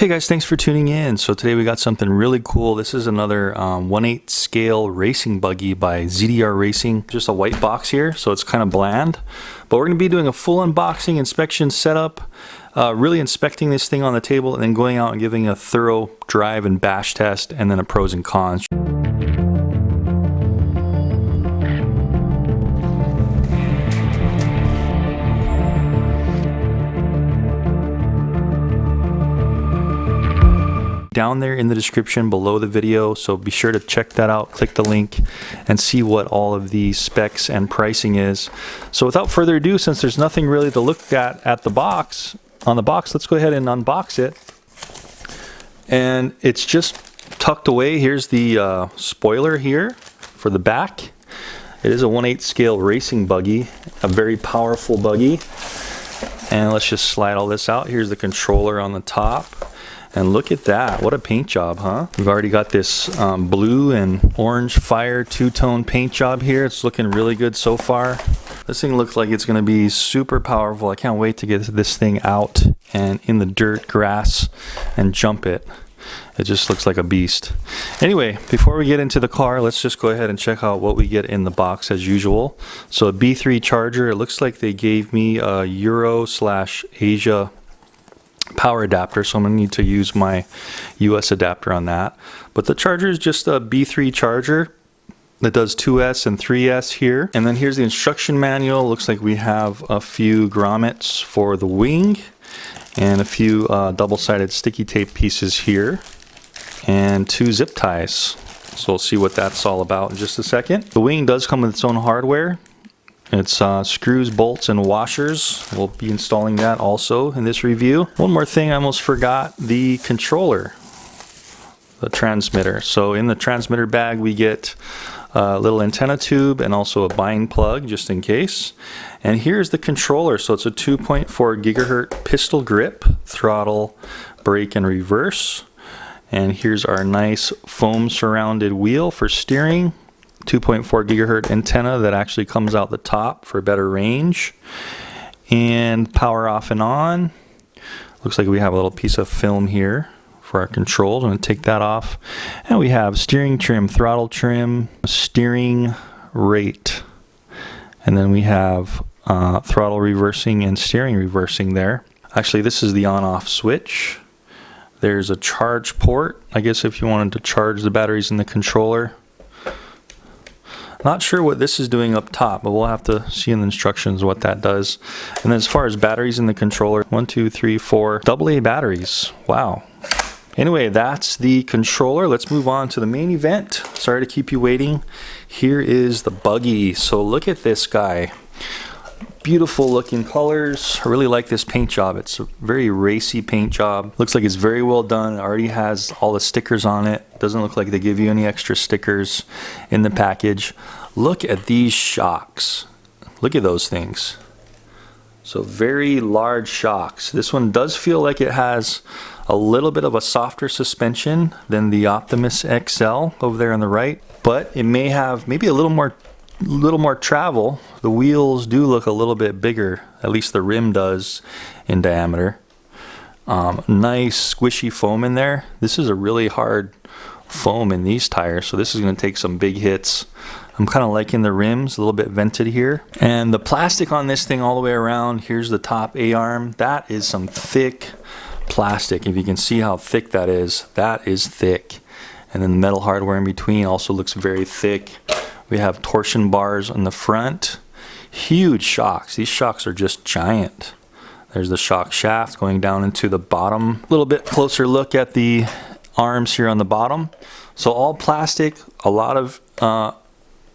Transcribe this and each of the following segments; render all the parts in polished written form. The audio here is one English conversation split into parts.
Hey guys, thanks for tuning in. So today we got something really cool. This is another 1/8 scale racing buggy by ZDR Racing. Just a white box here, so it's kind of bland. But we're going to be doing a full unboxing, inspection, setup, really inspecting this thing on the table, and then going out and giving a thorough drive and bash test, and then a pros and cons. Down there in the description below the video, so be sure to check that out, click the link and see what all of the specs and pricing is. So without further ado, since there's nothing really to look at the box, let's go ahead and unbox it. And it's just tucked away. Here's the spoiler here for the back. It is a 1/8 scale racing buggy, a very powerful buggy. And let's just slide all this out. Here's the controller on the top. And look at that, what a paint job, huh? We've already got this blue and orange fire two-tone paint job here. It's looking really good so far. This thing looks like it's gonna be super powerful. I can't wait to get this thing out and in the dirt, grass, and jump it. It just looks like a beast. Anyway, before we get into the car, let's just go ahead and check out what we get in the box as usual. So a B3 charger, it looks like they gave me a Euro/Asia power adapter, so I'm gonna need to use my US adapter on that. But the charger is just a B3 charger that does 2S and 3S here. And then here's the instruction manual. Looks like we have a few grommets for the wing and a few double-sided sticky tape pieces here and 2 zip ties. So we'll see what that's all about in just a second. The wing does come with its own hardware. It's screws, bolts, and washers. We'll be installing that also in this review. One more thing I almost forgot, the controller, the transmitter. So in the transmitter bag we get a little antenna tube and also a bind plug just in case. And here's the controller. So it's a 2.4 gigahertz pistol grip, throttle, brake, and reverse. And here's our nice foam surrounded wheel for steering. 2.4 gigahertz antenna that actually comes out the top for better range, and power off and on. Looks like we have a little piece of film here for our controls. I'm going to take that off, and we have steering trim, throttle trim, steering rate, and then we have throttle reversing and steering reversing there. Actually, this is the on-off switch. There's a charge port, I guess if you wanted to charge the batteries in the controller. Not sure what this is doing up top, but we'll have to see in the instructions what that does. And then as far as batteries in the controller, 1, 2, 3, 4 AA batteries. Wow. Anyway, that's the controller. Let's move on to the main event. Sorry to keep you waiting. Here is the buggy. So look at this guy. Beautiful looking colors. I really like this paint job. It's a very racy paint job. Looks like it's very well done. It already has all the stickers on it. Doesn't look like they give you any extra stickers in the package. Look at these shocks. Look at those things. So very large shocks. This one does feel like it has a little bit of a softer suspension than the Optimus XL over there on the right, but it may have maybe a little more travel. The wheels do look a little bit bigger, at least the rim does in diameter. Nice squishy foam in there. This is a really hard foam in these tires, so this is going to take some big hits. I'm kind of liking the rims, a little bit vented here. And the plastic on this thing all the way around, here's the top A-arm. That is some thick plastic. If you can see how thick that is thick. And then the metal hardware in between also looks very thick. We have torsion bars on the front. Huge shocks. These shocks are just giant. There's the shock shaft going down into the bottom. A little bit closer look at the arms here on the bottom. So all plastic, a lot of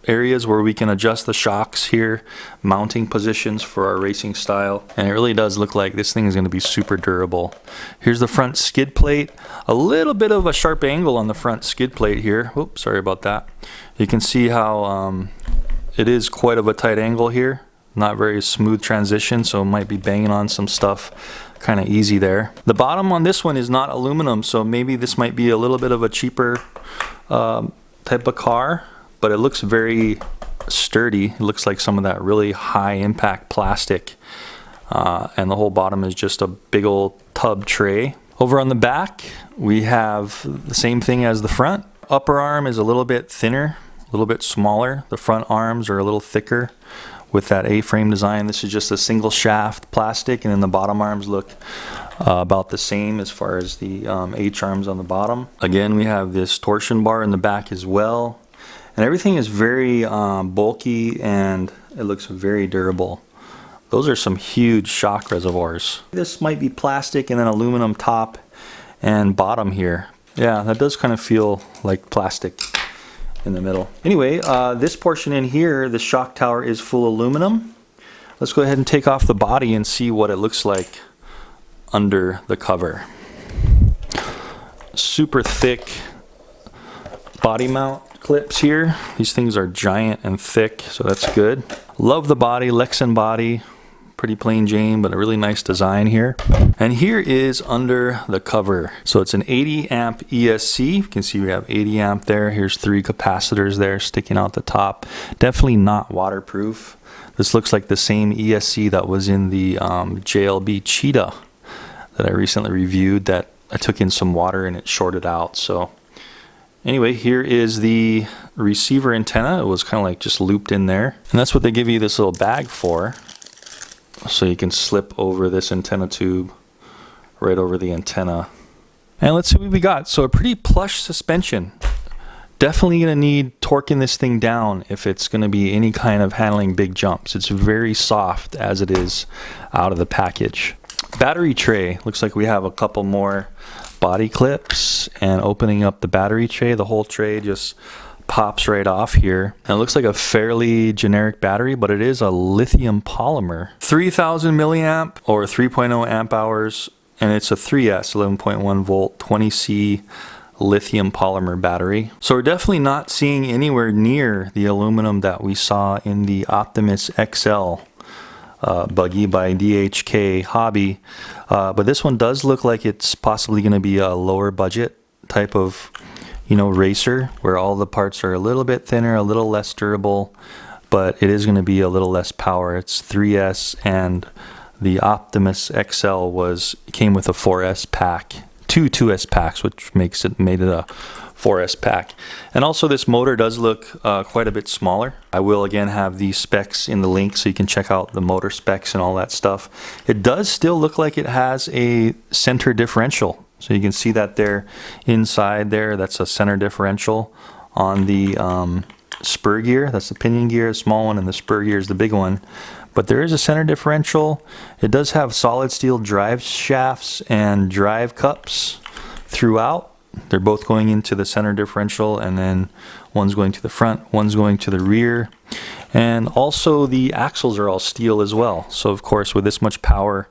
areas where we can adjust the shocks here, mounting positions for our racing style. And it really does look like this thing is going to be super durable. Here's the front skid plate. A little bit of a sharp angle on the front skid plate here. Oops, sorry about that. You can see how it is quite of a tight angle here. Not very smooth transition, so it might be banging on some stuff kind of easy there. The bottom on this one is not aluminum, so maybe this might be a little bit of a cheaper type of car, but it looks very sturdy. It looks like some of that really high impact plastic, and the whole bottom is just a big old tub tray Over on the back, we have the same thing as the front. Upper arm is a little bit thinner, a little bit smaller. The front arms are a little thicker with that A-frame design. This is just a single shaft plastic, and then the bottom arms look about the same as far as the H-arms on the bottom. Again, we have this torsion bar in the back as well. And everything is very bulky, and it looks very durable. Those are some huge shock reservoirs. This might be plastic and then aluminum top and bottom here. Yeah, that does kind of feel like plastic in the middle. Anyway, this portion in here, the shock tower is full aluminum. Let's go ahead and take off the body and see what it looks like under the cover. Super thick body mount clips here. These things are giant and thick, so that's good. Love the body, Lexan body. Pretty plain Jane, but a really nice design here. And here is under the cover. So it's an 80 amp ESC. You can see we have 80 amp there. Here's 3 capacitors there sticking out the top. Definitely not waterproof. This looks like the same ESC that was in the JLB Cheetah that I recently reviewed, that I took in some water and it shorted out. So anyway, here is the receiver antenna. It was kind of like just looped in there. And that's what they give you this little bag for. So you can slip over this antenna tube right over the antenna. And let's see what we got. So a pretty plush suspension. Definitely going to need torquing this thing down if it's going to be any kind of handling big jumps. It's very soft as it is out of the package. Battery tray. Looks like we have a couple more body clips, and opening up the battery tray, the whole tray just pops right off here. And it looks like a fairly generic battery, but it is a lithium polymer. 3000 milliamp or 3.0 amp hours, and it's a 3S 11.1 volt 20C lithium polymer battery. So we're definitely not seeing anywhere near the aluminum that we saw in the Optimus XL buggy by DHK Hobby, but this one does look like it's possibly going to be a lower budget type of, you know, racer, where all the parts are a little bit thinner, a little less durable, but it is going to be a little less power. It's 3S, and the Optimus XL came with a 4S pack, 2 2S packs, which made it a 4S pack. And also this motor does look quite a bit smaller. I will again have these specs in the link so you can check out the motor specs and all that stuff. It does still look like it has a center differential. So you can see that there inside there. That's a center differential on the spur gear. That's the pinion gear, the small one, and the spur gear is the big one. But there is a center differential. It does have solid steel drive shafts and drive cups throughout. They're both going into the center differential, and then one's going to the front, one's going to the rear. And also the axles are all steel as well. So of course, with this much power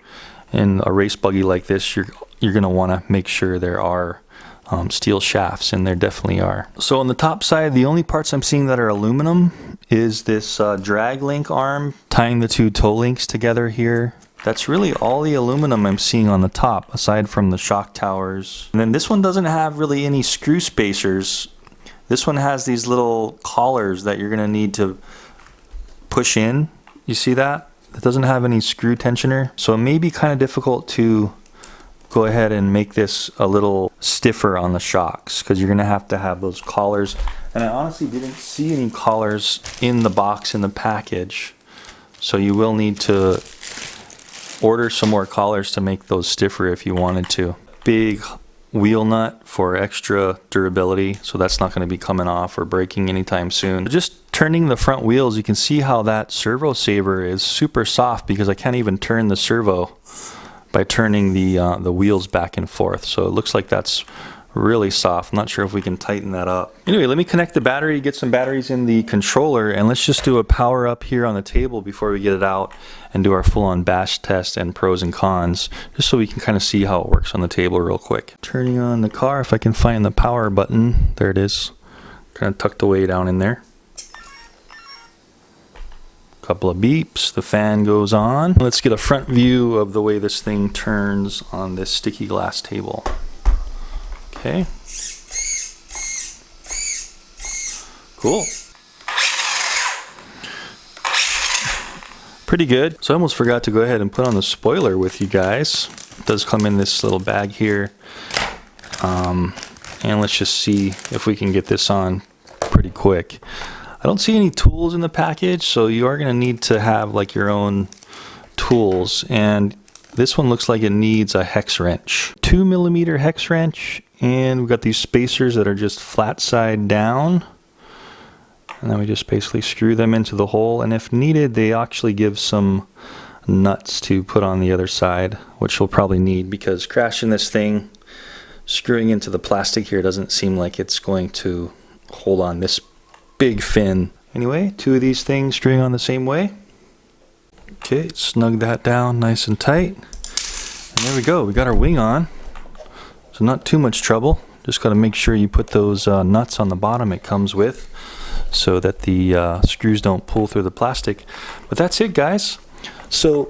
in a race buggy like this, you're going to want to make sure there are steel shafts, and there definitely are. So on the top side, the only parts I'm seeing that are aluminum is this drag link arm tying the 2 toe links together here. That's really all the aluminum I'm seeing on the top, aside from the shock towers. And then this one doesn't have really any screw spacers. This one has these little collars that you're going to need to push in. You see that? It doesn't have any screw tensioner, so it may be kind of difficult to go ahead and make this a little stiffer on the shocks, because you're going to have those collars. And I honestly didn't see any collars in the box in the package, so you will need to order some more collars to make those stiffer if you wanted to. Big wheel nut for extra durability, so that's not going to be coming off or breaking anytime soon. Just turning the front wheels, you can see how that servo saver is super soft, because I can't even turn the servo by turning the wheels back and forth. So it looks like that's really soft. I'm not sure if we can tighten that up. Anyway, let me connect the battery, get some batteries in the controller, and let's just do a power up here on the table before we get it out and do our full-on bash test and pros and cons, just so we can kind of see how it works on the table real quick. Turning on the car, if I can find the power button. There it is, kind of tucked away down in there. Couple of beeps, the fan goes on. Let's get a front view of the way this thing turns on this sticky glass table. Okay. Cool. Pretty good. So I almost forgot to go ahead and put on the spoiler with you guys. It does come in this little bag here. And let's just see if we can get this on pretty quick. I don't see any tools in the package, so you are going to need to have like your own tools. And this one looks like it needs a hex wrench. 2mm hex wrench, and we've got these spacers that are just flat side down. And then we just basically screw them into the hole, and if needed, they actually give some nuts to put on the other side, which we'll probably need, because crashing this thing, screwing into the plastic here doesn't seem like it's going to hold on this big fin. Anyway, 2 of these things screwing on the same way. Okay, snug that down nice and tight. And there we go, we got our wing on. So not too much trouble. Just got to make sure you put those nuts on the bottom it comes with, so that the screws don't pull through the plastic. But that's it, guys. So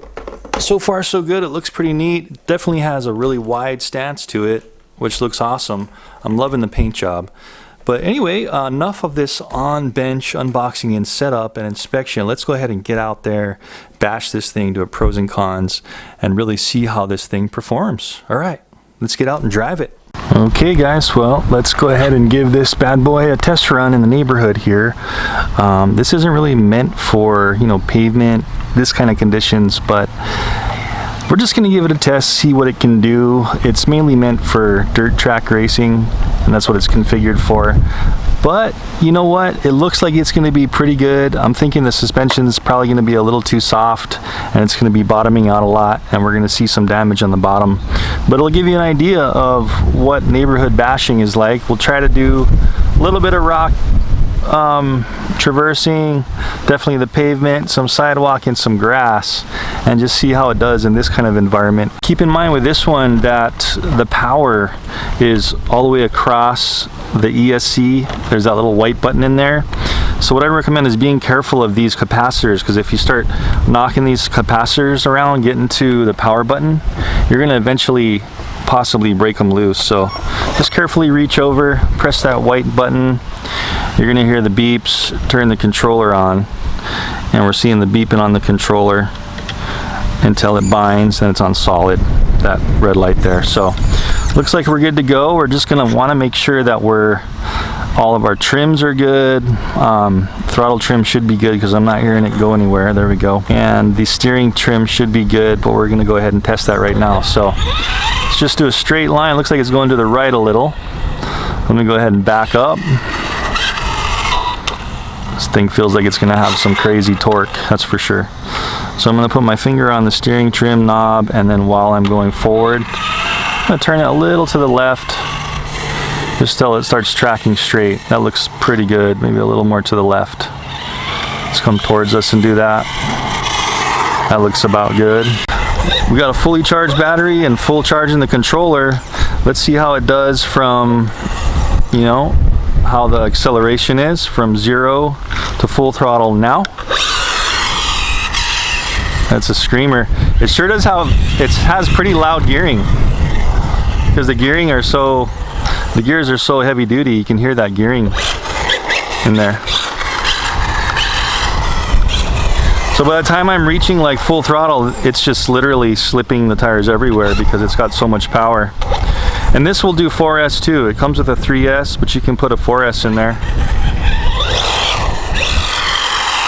far so good. It looks pretty neat. It definitely has a really wide stance to it, which looks awesome. I'm loving the paint job. But anyway, enough of this on bench unboxing and setup and inspection. Let's go ahead and get out there, bash this thing, do a pros and cons, and really see how this thing performs. All right, let's get out and drive it. Okay guys, well, let's go ahead and give this bad boy a test run in the neighborhood here. This isn't really meant for, you know, pavement, this kind of conditions, but we're just going to give it a test, see what it can do. It's mainly meant for dirt track racing, and that's what it's configured for. But you know what, it looks like it's going to be pretty good. I'm thinking the suspension is probably going to be a little too soft, and it's going to be bottoming out a lot, and we're going to see some damage on the bottom. But it'll give you an idea of what neighborhood bashing is like. We'll try to do a little bit of rock traversing, definitely the pavement, some sidewalk, and some grass, and just see how it does in this kind of environment. Keep in mind with this one that the power is all the way across the ESC. There's that little white button in there. So what I recommend is being careful of these capacitors, because if you start knocking these capacitors around, getting to the power button, you're going to eventually possibly break them loose. So just carefully reach over, press that white button. You're going to hear the beeps, turn the controller on, and we're seeing the beeping on the controller until it binds and it's on solid, that red light there. So looks like we're good to go. We're just going to want to make sure that all of our trims are good. Throttle trim should be good because I'm not hearing it go anywhere. There we go. And the steering trim should be good, but we're going to go ahead and test that right now. So let's just do a straight line. Looks like it's going to the right a little. Let me go ahead and back up. This thing feels like it's going to have some crazy torque, that's for sure. So I'm going to put my finger on the steering trim knob, and then while I'm going forward, I'm going to turn it a little to the left, just till it starts tracking straight. That looks pretty good. Maybe a little more to the left. Let's come towards us and do that. That looks about good. We got a fully charged battery and full charge in the controller. Let's see how it does from, you know, how the acceleration is from 0 to full throttle now. That's a screamer. It sure does have, it has pretty loud gearing, because the gears are so heavy duty. You can hear that gearing in there. So by the time I'm reaching like full throttle, it's just literally slipping the tires everywhere because it's got so much power. And this will do 4S too. It comes with a 3S, but you can put a 4S in there.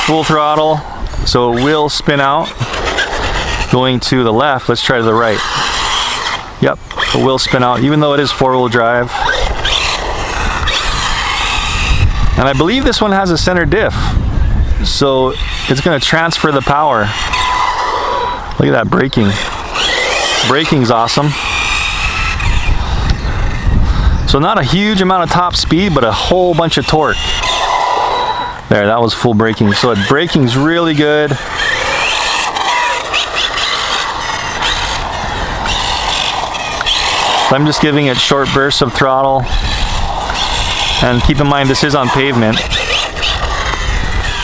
Full throttle, so it will spin out. Going to the left, let's try to the right. Yep, it will spin out, even though it is 4-wheel drive. And I believe this one has a center diff, so it's going to transfer the power. Look at that braking. Braking's awesome. So not a huge amount of top speed, but a whole bunch of torque. There, that was full braking. So braking's really good. I'm just giving it short bursts of throttle. And keep in mind, this is on pavement.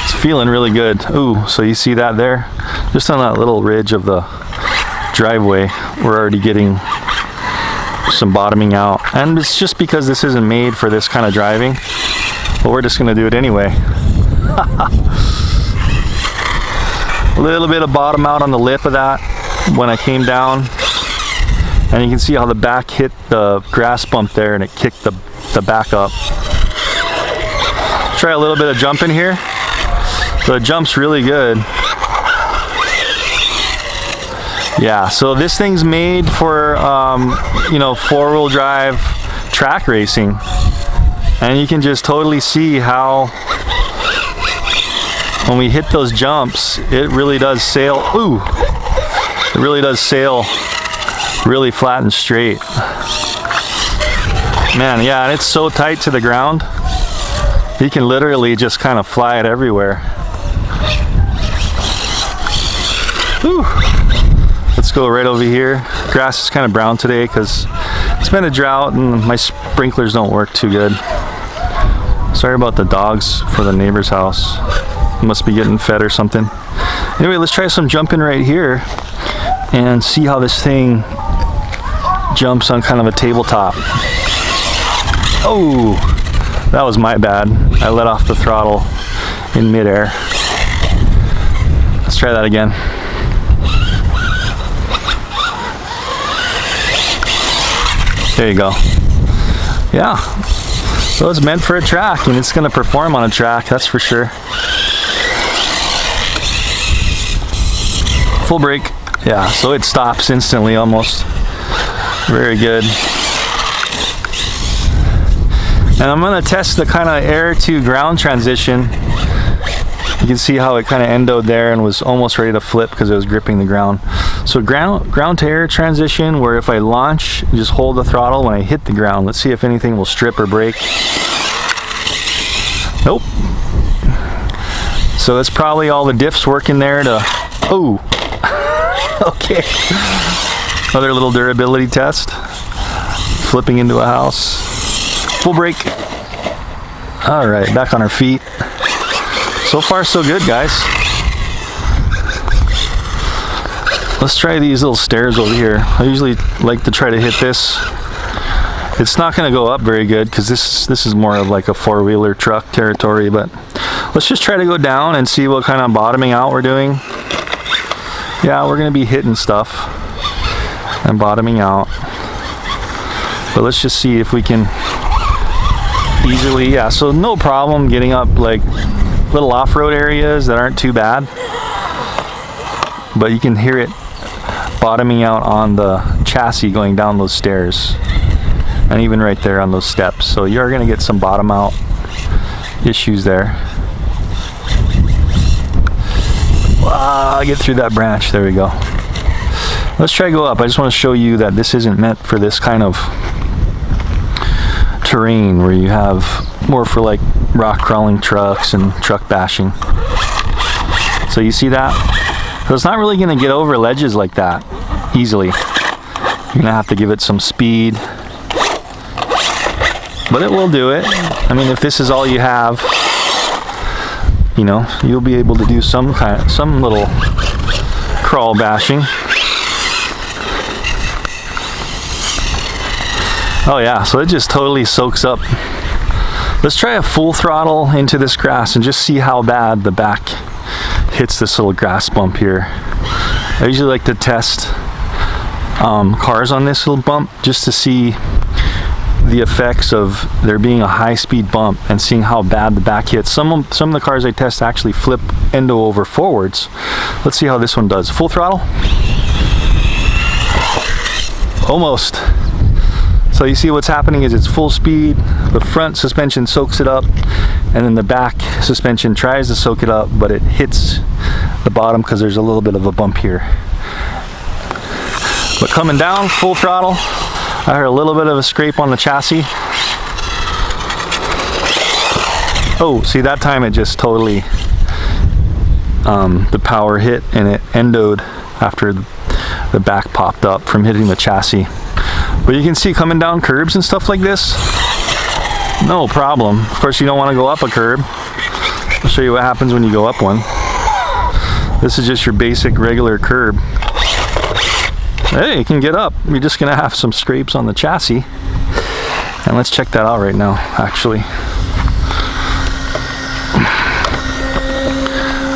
It's feeling really good. Ooh, so you see that there? Just on that little ridge of the driveway, we're already getting some bottoming out. And it's just because this isn't made for this kind of driving, but we're just going to do it anyway. A little bit of bottom out on the lip of that when I came down. And you can see how the back hit the grass bump there and it kicked the back up. Try a little bit of jumping here. So it jumps really good. Yeah, so this thing's made for, you know, 4-wheel drive track racing. And you can just totally see how when we hit those jumps, it really does sail. Ooh! It really does sail really flat and straight. Man, yeah, and it's so tight to the ground. You can literally just kind of fly it everywhere. Ooh! Let's go right over here. Grass is kind of brown today because it's been a drought and my sprinklers don't work too good. Sorry about the dogs for the neighbor's house. Must be getting fed or something. Anyway, let's try some jumping right here and see how this thing jumps on kind of a tabletop. Oh, that was my bad. I let off the throttle in midair. Let's try that again. There you go. Yeah. So it's meant for a track, and it's going to perform on a track, that's for sure. Full brake. Yeah, so it stops instantly almost. Very good. And I'm going to test the kind of air to ground transition. You can see how it kind of endoed there and was almost ready to flip because it was gripping the ground. So ground to air transition, where if I launch, just hold the throttle when I hit the ground. Let's see if anything will strip or break. Nope. So that's probably all the diffs working there to, oh, okay. Another little durability test. Flipping into a house. Full brake. All right, back on our feet. So far, so good, guys. Let's try these little stairs over here. I usually like to try to hit this. It's not going to go up very good because this is more of like a four-wheeler truck territory, but let's just try to go down and see what kind of bottoming out we're doing. Yeah, we're going to be hitting stuff and bottoming out. But let's just see if we can easily, yeah, so no problem getting up like little off-road areas that aren't too bad. But you can hear it bottoming out on the chassis going down those stairs. And even right there on those steps. So you're going to get some bottom out issues there. Get through that branch. There we go. Let's try to go up. I just want to show you that this isn't meant for this kind of terrain where you have more for like rock crawling trucks and truck bashing. So you see that? So it's not really going to get over ledges like that easily. You're going to have to give it some speed. But it will do it. I mean, if this is all you have, you know, you'll be able to do some little crawl bashing. Oh yeah, so it just totally soaks up. Let's try a full throttle into this grass and just see how bad the back hits this little grass bump here. I usually like to test cars on this little bump just to see the effects of there being a high-speed bump and seeing how bad the back hits. Some of the cars I test actually flip endo over forwards. Let's see how this one does. Full throttle. Almost. So you see what's happening is it's full speed, the front suspension soaks it up, and then the back suspension tries to soak it up, but it hits the bottom because there's a little bit of a bump here. But coming down, full throttle, I heard a little bit of a scrape on the chassis. Oh, see, that time it just totally, the power hit and it endoed after the back popped up from hitting the chassis. But you can see coming down curbs and stuff like this, no problem. Of course, you don't want to go up a curb. I'll show you what happens when you go up one. This is just your basic regular curb. Hey, you can get up. You're just going to have some scrapes on the chassis. And let's check that out right now, actually.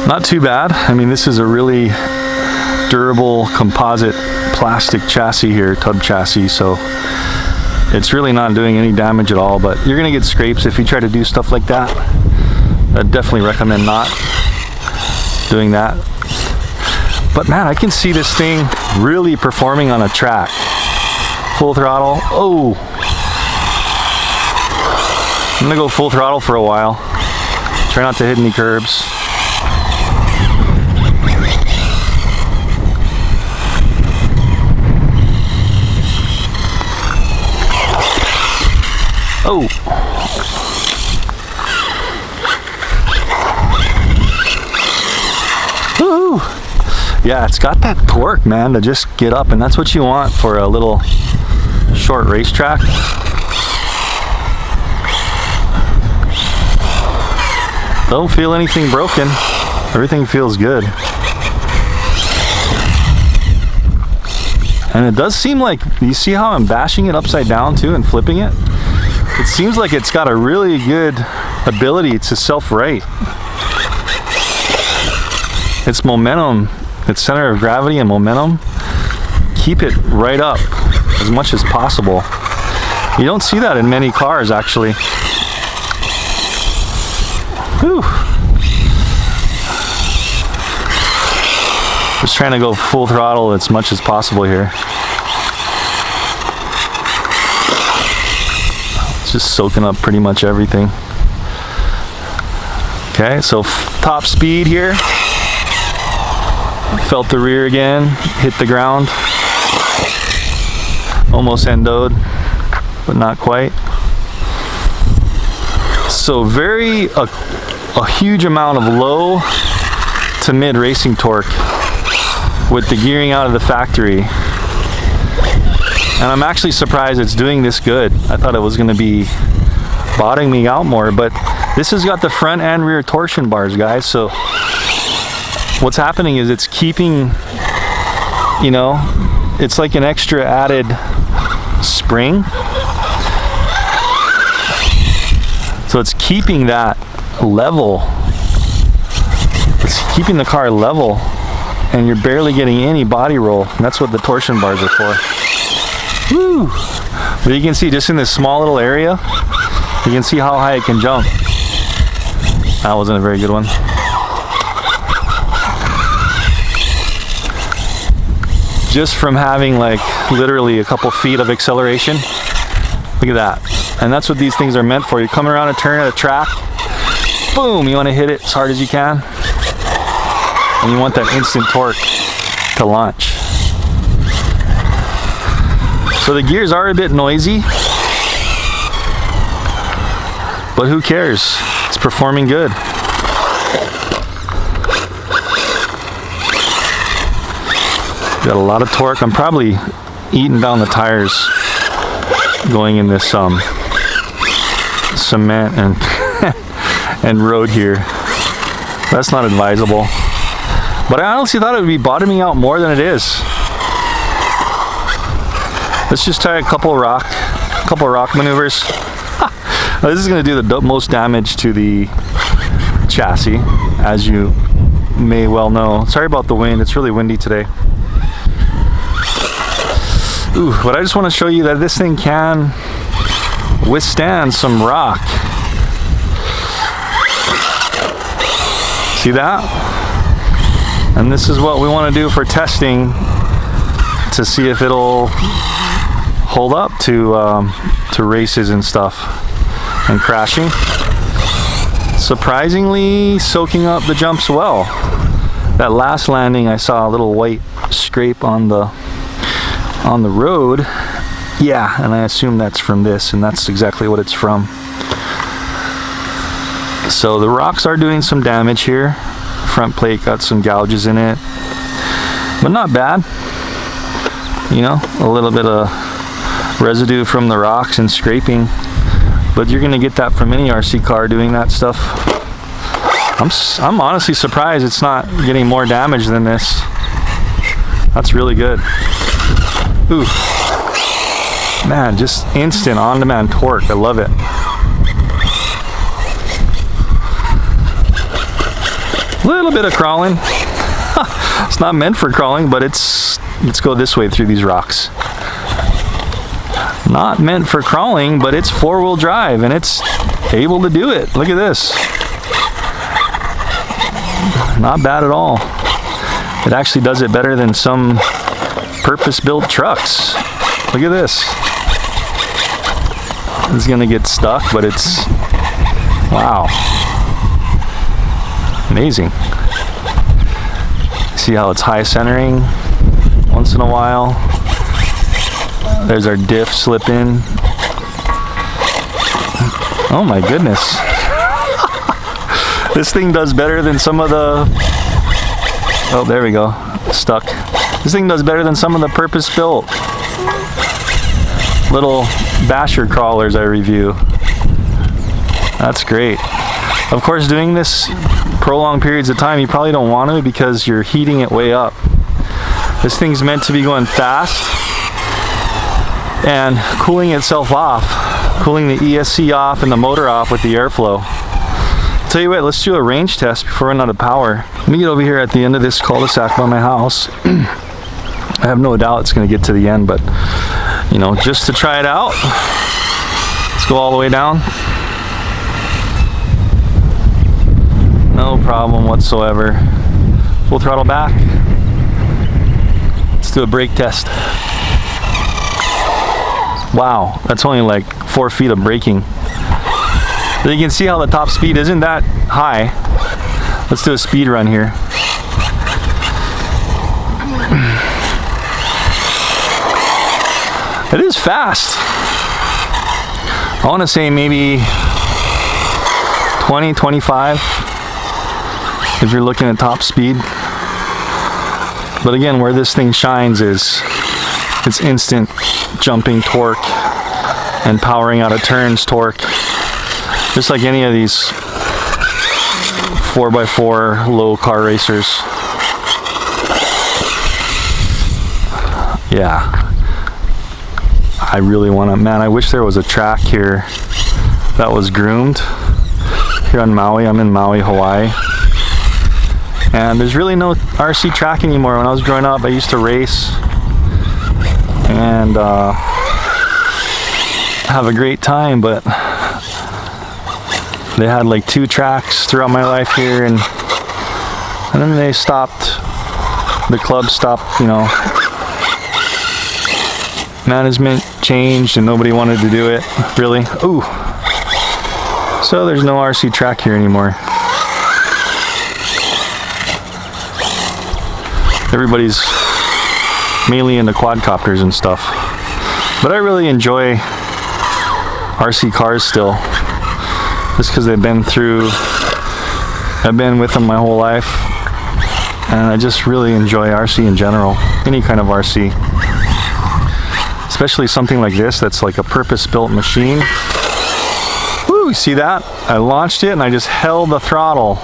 Not too bad. I mean, this is a really durable composite plastic chassis here, tub chassis, so it's really not doing any damage at all, but you're gonna get scrapes if you try to do stuff like that. I'd definitely recommend not doing that. But man, I can see this thing really performing on a track. Full throttle. Oh, I'm gonna go full throttle for a while. Try not to hit any curbs. Oh. Woo. Yeah, it's got that torque, man, to just get up, and that's what you want for a little short racetrack. Don't feel anything broken. Everything feels good. And it does seem like, you see how I'm bashing it upside down too and flipping it? It seems like it's got a really good ability to self-right. Its momentum, its center of gravity and momentum, keep it right up as much as possible. You don't see that in many cars, actually. Whew. Just trying to go full throttle as much as possible here. It's just soaking up pretty much everything. Okay, so top speed here. Felt the rear again, hit the ground. Almost endoed, but not quite. So a huge amount of low to mid racing torque with the gearing out of the factory. And I'm actually surprised it's doing this good. I thought it was gonna be bottoming me out more, but this has got the front and rear torsion bars, guys. So what's happening is it's keeping, you know, it's like an extra added spring. So it's keeping that level. It's keeping the car level, and you're barely getting any body roll. And that's what the torsion bars are for. Woo! But you can see just in this small little area, you can see how high it can jump. That wasn't a very good one. Just from having like literally a couple feet of acceleration. Look at that. And that's what these things are meant for. You're coming around a turn at a track, boom, you want to hit it as hard as you can. And you want that instant torque to launch. So the gears are a bit noisy, but who cares? It's performing good. Got a lot of torque. I'm probably eating down the tires going in this cement and and road here. That's not advisable. But I honestly thought it would be bottoming out more than it is. Let's just try a couple rock maneuvers. This is going to do the most damage to the chassis, as you may well know. Sorry about the wind. It's really windy today. Ooh, but I just want to show you that this thing can withstand some rock. See that? And this is what we want to do for testing to see if it'll hold up to races and stuff and crashing. Surprisingly soaking up the jumps well. That last landing I saw a little white scrape on the road. Yeah, and I assume that's from this, and that's exactly what it's from. So the rocks are doing some damage here. Front plate got some gouges in it, but not bad. You know, a little bit of residue from the rocks and scraping, but you're gonna get that from any RC car doing that stuff. I'm honestly surprised it's not getting more damage than this. That's really good. Ooh, man, just instant on-demand torque. I love it. A little bit of crawling. It's not meant for crawling, but it's Let's go this way through these rocks. Not meant for crawling, but it's 4-wheel drive and it's able to do it. Look at this. Not bad at all. It actually does it better than some purpose-built trucks. Look at this. It's gonna get stuck, but it's, wow. Amazing. See how it's high centering once in a while. There's our diff slip in. Oh my goodness. This thing does better than some of the, oh, there we go, stuck. This thing does better than some of the purpose-built little basher crawlers I review. That's great. Of course, doing this prolonged periods of time, you probably don't want to because you're heating it way up. This thing's meant to be going fast and cooling itself off, cooling the ESC off and the motor off with the airflow. Tell you what, let's do a range test before we run out of power. Let me get over here at the end of this cul-de-sac by my house. I have no doubt it's going to get to the end, but you know, just to try it out, let's go all the way down. No problem whatsoever. Full throttle back. Let's do a brake test. Wow, that's only like 4 feet of braking. But you can see how the top speed isn't that high. Let's do a speed run here. It is fast. I want to say maybe 20, 25 if you're looking at top speed. But again, where this thing shines is its instant jumping torque and powering out of turns torque. Just like any of these 4x4 low car racers. Yeah. I really want to, man, I wish there was a track here that was groomed. Here on Maui, I'm in Maui, Hawaii. And there's really no RC track anymore. When I was growing up, I used to race and have a great time, but they had like 2 tracks throughout my life here, and then they stopped, the club stopped, you know, management changed and nobody wanted to do it, really. Ooh. So there's no RC track here anymore. Everybody's mainly into quadcopters and stuff. But I really enjoy RC cars still. Just because I've been with them my whole life. And I just really enjoy RC in general. Any kind of RC. Especially something like this that's like a purpose-built machine. Woo, you see that? I launched it and I just held the throttle.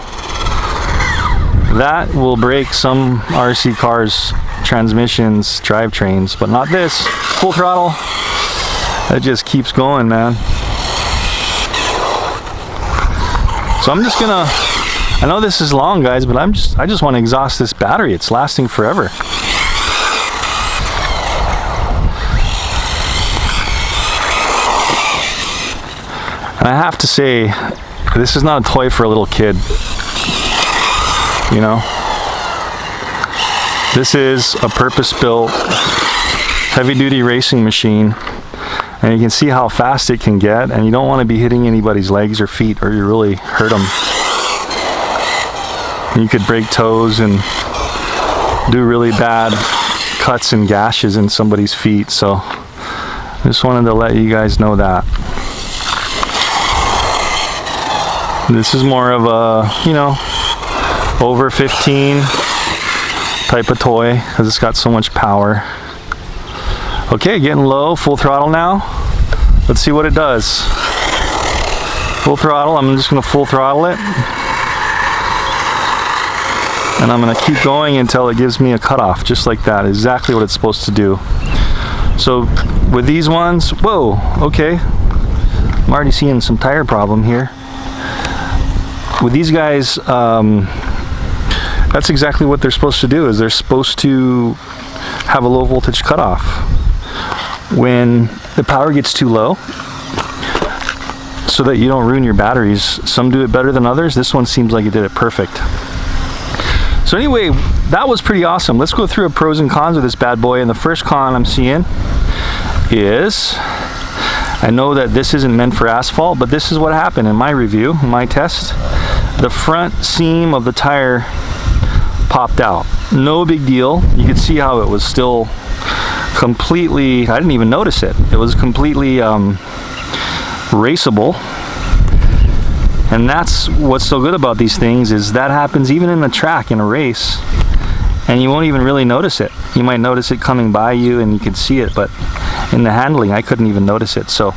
That will break some RC cars, transmissions, drivetrains, but not this. Full throttle. It just keeps going, man. So I'm just gonna, I know this is long, guys, but I just want to exhaust this battery. It's lasting forever. And I have to say, this is not a toy for a little kid. You know? This is a purpose-built, heavy-duty racing machine. And you can see how fast it can get, and you don't want to be hitting anybody's legs or feet or you really hurt them. You could break toes and do really bad cuts and gashes in somebody's feet, so I just wanted to let you guys know that. This is more of a, you know, over 15 type of toy because it's got so much power. Okay, getting low, full throttle now. Let's see what it does. Full throttle, I'm just gonna full throttle it. And I'm gonna keep going until it gives me a cutoff, just like that, exactly what it's supposed to do. So with these ones, whoa, okay. I'm already seeing some tire problem here. With these guys, that's exactly what they're supposed to do, is they're supposed to have a low voltage cutoff. When the power gets too low, so that you don't ruin your batteries. Some do it better than others. This one seems like it did it perfect. So anyway, that was pretty awesome. Let's go through a pros and cons of this bad boy. And the first con I'm seeing is, I know that this isn't meant for asphalt, but this is what happened in my review, in my test. The front seam of the tire popped out. No big deal. You could see how it was still completely, I didn't even notice it. It was completely raceable. And that's what's so good about these things, is that happens even in the track, in a race, and you won't even really notice it. You might notice it coming by you and you can see it, but in the handling I couldn't even notice it. So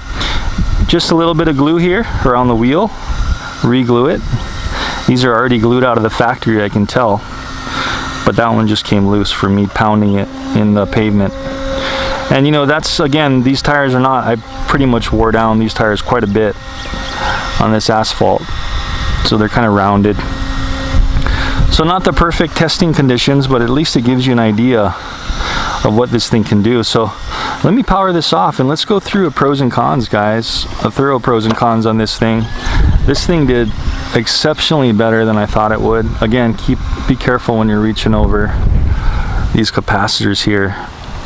just a little bit of glue here around the wheel, re-glue it. These are already glued out of the factory, I can tell, but that one just came loose for me pounding it in the pavement. And you know, that's, again, these tires are not, I pretty much wore down these tires quite a bit on this asphalt, so they're kind of rounded. So not the perfect testing conditions, but at least it gives you an idea of what this thing can do. So let me power this off and let's go through a pros and cons, guys. A thorough pros and cons on this thing. This thing did exceptionally better than I thought it would. Again, be careful when you're reaching over these capacitors here.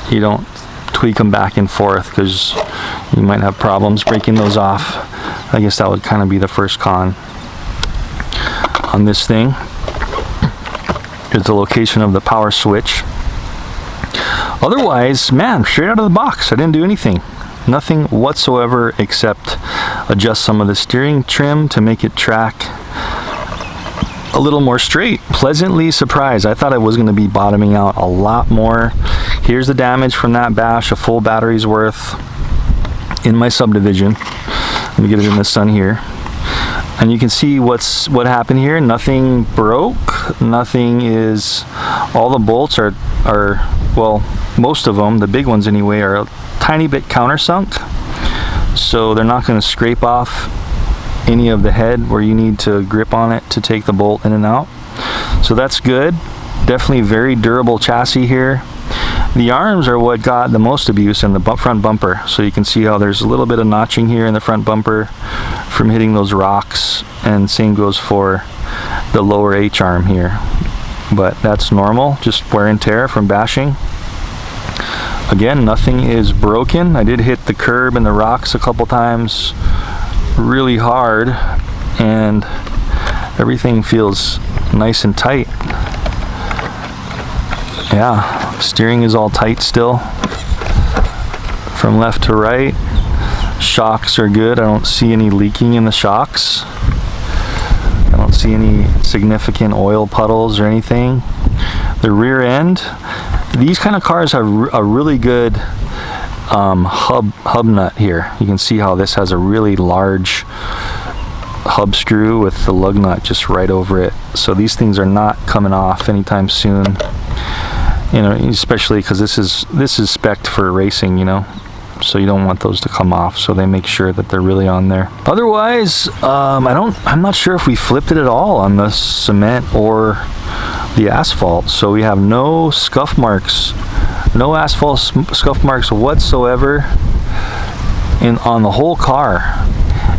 You don't tweak them back and forth, because you might have problems breaking those off. I guess that would kind of be the first con on this thing, is the location of the power switch. Otherwise, man, straight out of the box, I didn't do anything. Nothing whatsoever except adjust some of the steering trim to make it track a little more straight. Pleasantly surprised. I thought it was going to be bottoming out a lot more. Here's the damage from that bash, a full battery's worth in my subdivision. Let me get it in the sun here. And you can see what happened here. Nothing broke. Nothing is, all the bolts are, well, most of them, the big ones anyway, are a tiny bit countersunk. So they're not going to scrape off any of the head where you need to grip on it to take the bolt in and out. So that's good. Definitely very durable chassis here. The arms are what got the most abuse in the front bumper. So you can see how there's a little bit of notching here in the front bumper from hitting those rocks, and same goes for the lower H arm here. But that's normal, just wear and tear from bashing. Again, nothing is broken. I did hit the curb and the rocks a couple times really hard, and everything feels nice and tight. Yeah, steering is all tight still from left to right. Shocks are good. I don't see any leaking in the shocks. I don't see any significant oil puddles or anything. The rear end, these kind of cars have a really good hub nut here. You can see how this has a really large hub screw with the lug nut just right over it. So these things are not coming off anytime soon. You know, especially because this is spec'd for racing, you know, so you don't want those to come off, so they make sure that they're really on there. Otherwise, I'm not sure if we flipped it at all on the cement or the asphalt. So we have no scuff marks, no asphalt scuff marks whatsoever on the whole car.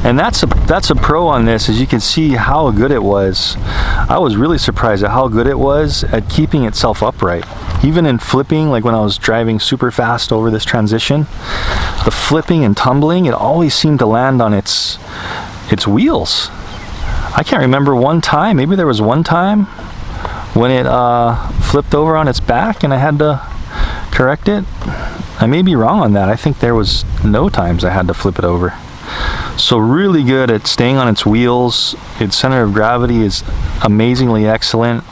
And that's a pro on this, as you can see how good it was. I was really surprised at how good it was at keeping itself upright. Even in flipping, like when I was driving super fast over this transition, the flipping and tumbling, it always seemed to land on its wheels. I can't remember one time, maybe there was one time when it flipped over on its back and I had to correct it. I may be wrong on that. I think there was no times I had to flip it over. So really good at staying on its wheels. Its center of gravity is amazingly excellent.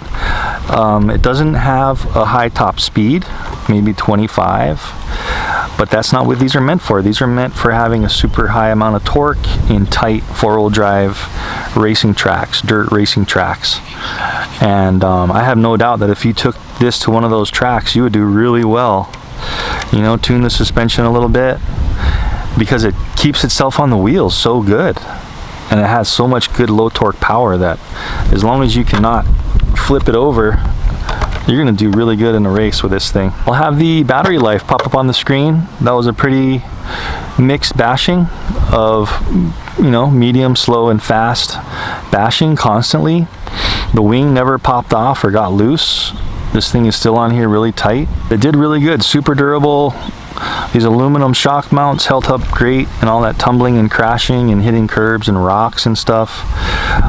It doesn't have a high top speed, maybe 25, but that's not what these are meant for. These are meant for having a super high amount of torque in tight four-wheel drive racing tracks, dirt racing tracks. And I have no doubt that if you took this to one of those tracks, you would do really well. You know, tune the suspension a little bit, because it keeps itself on the wheels so good, and it has so much good low torque power that as long as you cannot flip it over you're gonna do really good in a race with this thing. I'll have the battery life pop up on the screen. That was a pretty mixed bashing of, you know, medium, slow, and fast bashing constantly. The wing never popped off or got loose. This thing is still on here really tight. It did really good, super durable. These aluminum shock mounts held up great and all that tumbling and crashing and hitting curbs and rocks and stuff.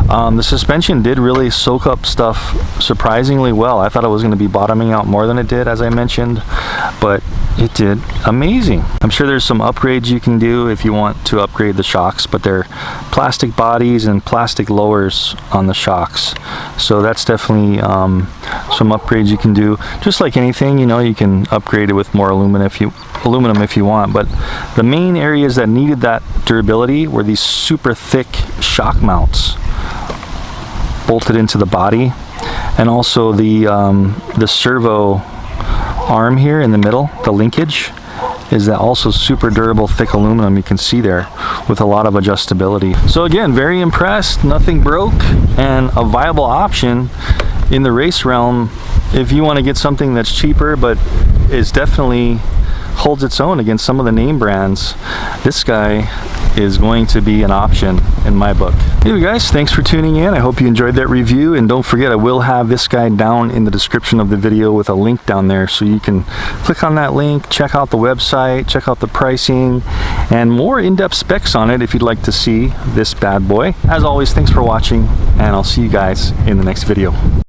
The suspension did really soak up stuff surprisingly well. I thought it was going to be bottoming out more than it did, as I mentioned, but it did amazing. I'm sure there's some upgrades you can do if you want to upgrade the shocks, but they're plastic bodies and plastic lowers on the shocks. So that's definitely some upgrades you can do. Just like anything, you know, you can upgrade it with more aluminum if you want, but the main areas that needed that durability were these super thick shock mounts bolted into the body, and also the servo arm here in the middle, the linkage, is that also super durable thick aluminum you can see there with a lot of adjustability. So again, very impressed. Nothing broke, and a viable option in the race realm if you want to get something that's cheaper but is definitely holds its own against some of the name brands. This guy is going to be an option in my book. Anyway guys, thanks for tuning in. I hope you enjoyed that review, and don't forget, I will have this guy down in the description of the video with a link down there, so you can click on that link, check out the website, check out the pricing, and more in-depth specs on it if you'd like to see this bad boy. As always, thanks for watching, and I'll see you guys in the next video.